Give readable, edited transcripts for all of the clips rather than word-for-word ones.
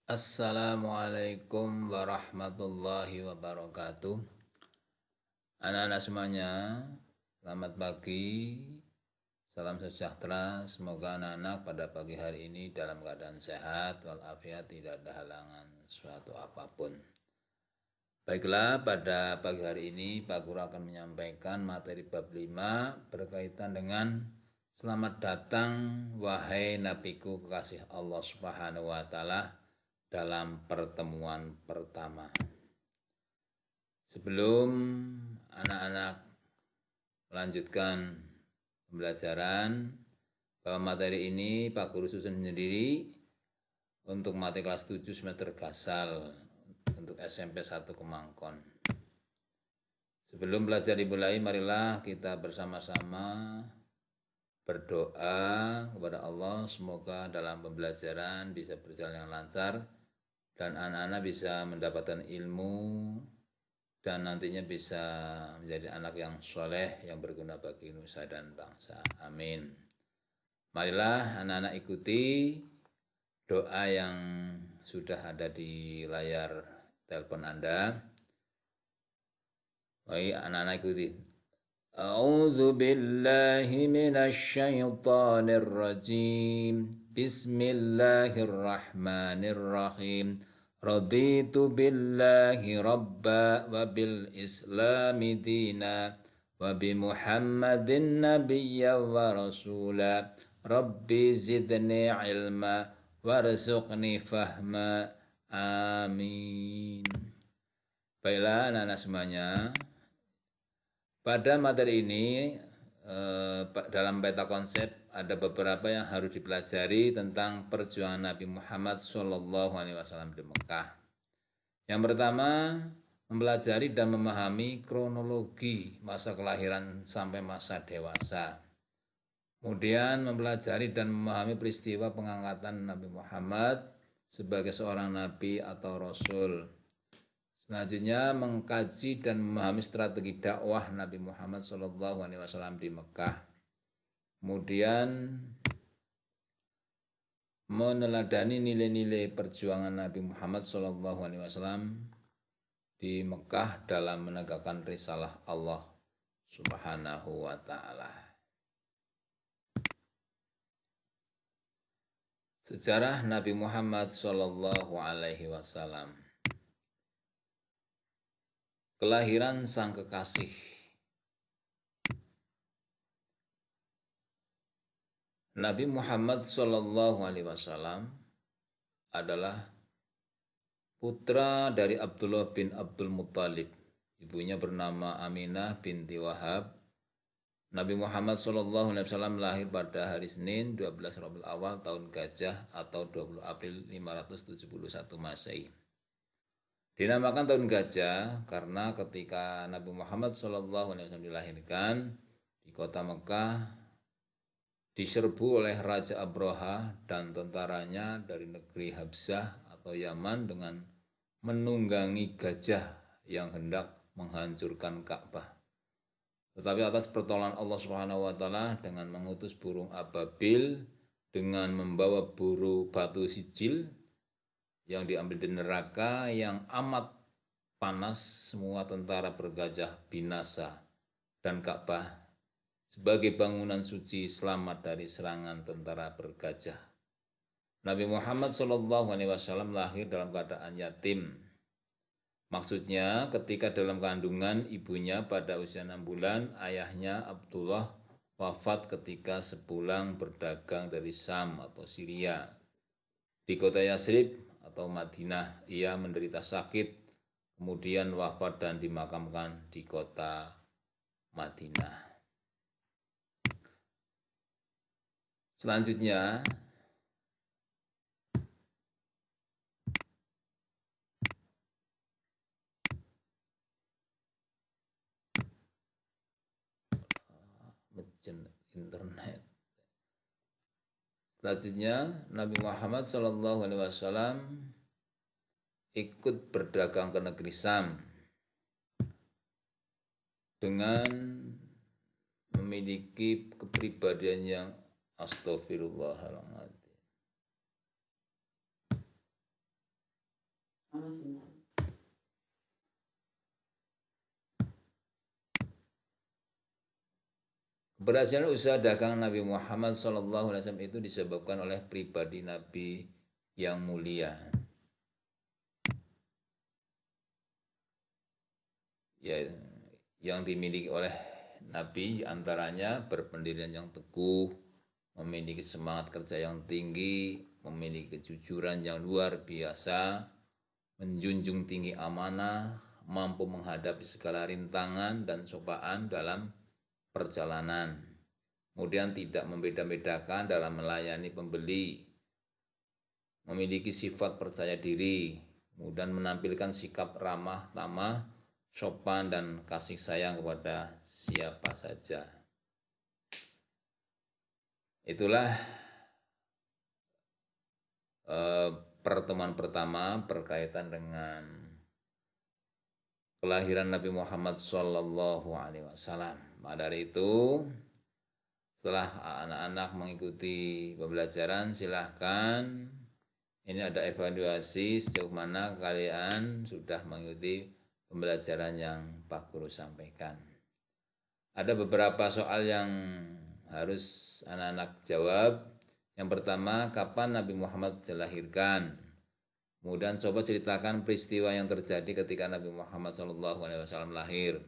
Assalamualaikum warahmatullahi wabarakatuh. Anak-anak semuanya, selamat pagi, salam sejahtera. Semoga anak-anak pada pagi hari ini dalam keadaan sehat walafiat, tidak ada halangan suatu apapun. Baiklah, pada pagi hari ini Pak Guru akan menyampaikan materi bab 5 berkaitan dengan selamat datang wahai nabiku kekasih Allah Subhanahu wa taala dalam pertemuan pertama. Sebelum anak-anak melanjutkan pembelajaran, bahwa materi ini Pak Guru susun sendiri untuk materi kelas 7 semester Gasal untuk SMP 1 Kemangkon. Sebelum belajar dimulai, marilah kita bersama-sama berdoa kepada Allah semoga dalam pembelajaran bisa berjalan yang lancar dan anak-anak bisa mendapatkan ilmu dan nantinya bisa menjadi anak yang soleh yang berguna bagi nusa dan bangsa. Amin. Marilah anak-anak ikuti doa yang sudah ada di layar telepon Anda. Baik, anak-anak ikuti. A'udzu billahi minasy syaithanir rajim. Bismillahirrahmanirrahim. Raditu billahi rabba wa bil islami dina wa bi Muhammadin nabiyya wa rasula. Rabbi zidni ilma warzuqni fahma. Amin. Baiklah anak-anak semuanya, pada materi ini dalam peta konsep ada beberapa yang harus dipelajari tentang perjuangan Nabi Muhammad SAW di Mekah. Yang pertama, mempelajari dan memahami kronologi masa kelahiran sampai masa dewasa. Kemudian mempelajari dan memahami peristiwa pengangkatan Nabi Muhammad sebagai seorang nabi atau rasul. Selanjutnya mengkaji dan memahami strategi dakwah Nabi Muhammad SAW di Mekah. Kemudian meneladani nilai-nilai perjuangan Nabi Muhammad SAW di Mekah dalam menegakkan risalah Allah Subhanahu wa taala. Sejarah Nabi Muhammad SAW. Kelahiran sang kekasih. Nabi Muhammad SAW adalah putra dari Abdullah bin Abdul Muttalib. Ibunya bernama Aminah binti Wahab. Nabi Muhammad SAW lahir pada hari Senin 12 Rabiul Awal tahun Gajah atau 20 April 571 Masehi. Dinamakan tahun Gajah karena ketika Nabi Muhammad SAW dilahirkan di kota Mekah diserbu oleh Raja Abraha dan tentaranya dari negeri Habsyah atau Yaman dengan menunggangi gajah yang hendak menghancurkan Ka'bah. Tetapi atas pertolongan Allah Subhanahu wa taala dengan mengutus burung ababil dengan membawa batu sijil yang diambil di neraka yang amat panas, semua tentara bergajah binasa dan Ka'bah sebagai bangunan suci selamat dari serangan tentara bergajah. Nabi Muhammad SAW lahir dalam keadaan yatim. Maksudnya ketika dalam kandungan ibunya pada usia 6 bulan, ayahnya Abdullah wafat ketika sepulang berdagang dari Sam atau Syria. Di kota Yasrib atau Madinah, ia menderita sakit, kemudian wafat dan dimakamkan di kota Madinah. Selanjutnya, internet. Selanjutnya, Nabi Muhammad SAW ikut berdagang ke negeri Sam dengan memiliki kepribadian yang astagfirullahaladzim. Keberhasilan usaha dagang Nabi Muhammad SAW itu disebabkan oleh pribadi Nabi yang mulia. Ya, yang dimiliki oleh Nabi antaranya berpendirian yang teguh, memiliki semangat kerja yang tinggi, memiliki kejujuran yang luar biasa, menjunjung tinggi amanah, mampu menghadapi segala rintangan dan cobaan dalam perjalanan. Kemudian tidak membeda-bedakan dalam melayani pembeli, memiliki sifat percaya diri, kemudian menampilkan sikap ramah tamah, sopan dan kasih sayang kepada siapa saja. Itulah pertemuan pertama berkaitan dengan kelahiran Nabi Muhammad SAW. Maka dari itu, setelah anak-anak mengikuti pembelajaran, silahkan ini ada evaluasi sejauh mana kalian sudah mengikuti pembelajaran yang Pak Guru sampaikan. Ada beberapa soal yang harus anak-anak jawab. Yang pertama, kapan Nabi Muhammad dilahirkan? Kemudian coba ceritakan peristiwa yang terjadi ketika Nabi Muhammad SAW lahir.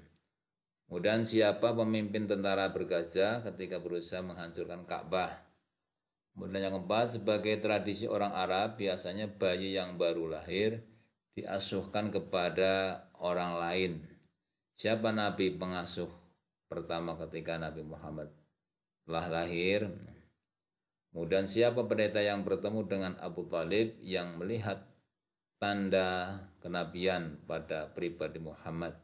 Kemudian siapa pemimpin tentara bergajah ketika berusaha menghancurkan Ka'bah? Kemudian yang keempat, sebagai tradisi orang Arab, biasanya bayi yang baru lahir diasuhkan kepada orang lain. Siapa Nabi pengasuh pertama ketika Nabi Muhammad telah lahir? Kemudian siapa pendeta yang bertemu dengan Abu Thalib yang melihat tanda kenabian pada pribadi Muhammad?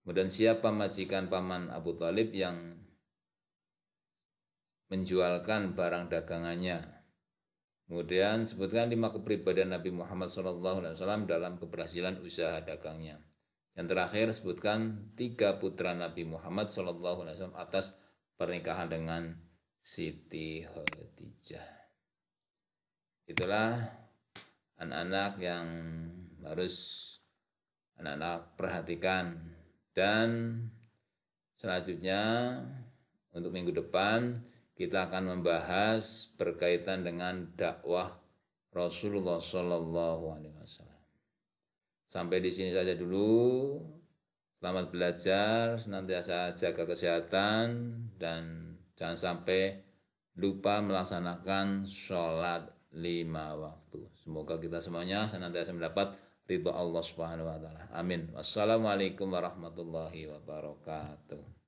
Kemudian siapa majikan paman Abu Thalib yang menjualkan barang dagangannya? Kemudian sebutkan 5 kepribadian Nabi Muhammad SAW dalam keberhasilan usaha dagangnya. Yang terakhir sebutkan 3 putra Nabi Muhammad SAW atas pernikahan dengan Siti Khadijah. Itulah anak-anak yang harus anak-anak perhatikan. Dan selanjutnya untuk minggu depan kita akan membahas berkaitan dengan dakwah Rasulullah SAW. Sampai di sini saja dulu. Selamat belajar, senantiasa jaga kesehatan dan jangan sampai lupa melaksanakan sholat 5 waktu. Semoga kita semuanya senantiasa mendapat ridho Allah Subhanahu wa taala. Amin. Wassalamualaikum warahmatullahi wabarakatuh.